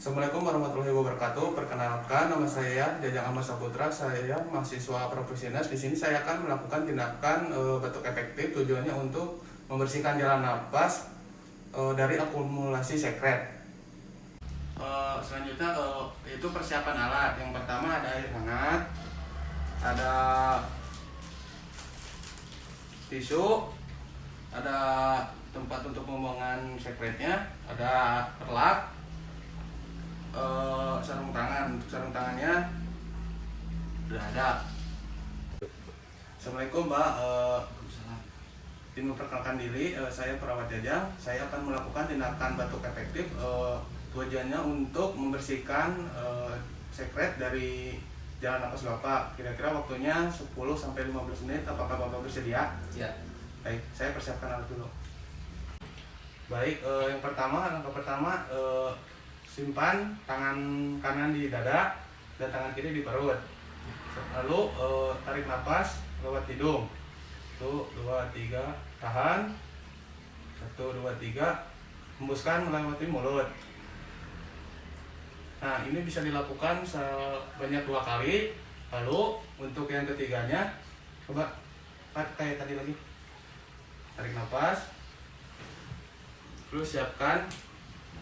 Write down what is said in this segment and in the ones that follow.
Assalamualaikum warahmatullahi wabarakatuh. Perkenalkan, nama saya Jajang Ahmad Saputra. Saya mahasiswa profesional. Di sini saya akan melakukan tindakan batuk efektif. Tujuannya untuk membersihkan jalan napas dari akumulasi sekret. Selanjutnya itu persiapan alat. Yang pertama ada air hangat, ada tisu, ada tempat untuk pembuangan sekretnya, ada perlak, sarung tangan. Untuk sarung tangannya sudah ada. Assalamualaikum Mbak. Ingin memperkenalkan diri, saya perawat Jajang. Saya akan melakukan tindakan batuk efektif. Tujuannya untuk membersihkan sekret dari jalan napas Bapak. Kira-kira waktunya 10-15 menit. Apakah Bapak bersedia? Ya. Baik, saya persiapkan alat dulu. Baik, langkah pertama simpan tangan kanan di dada dan tangan kiri di perut. Lalu tarik nafas lewat hidung. 1, 2, 3, tahan. 1, 2, 3, hembuskan melewati mulut. Nah, ini bisa dilakukan sebanyak 2 kali. Lalu untuk yang ketiganya, coba kayak tadi lagi. Tarik nafas. Terus siapkan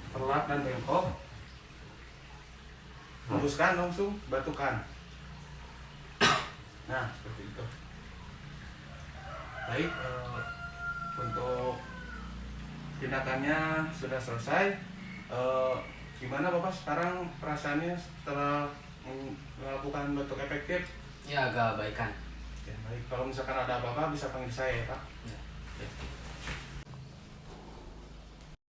perlak dan bengkok. Hembuskan langsung, batukan. Nah, seperti itu. Baik, untuk tindakannya sudah selesai. Gimana Bapak sekarang perasaannya setelah melakukan batuk efektif? Ya, agak baikan. Ya, baik, kalau misalkan ada apa-apa bisa panggil saya ya Pak. Ya. Ya.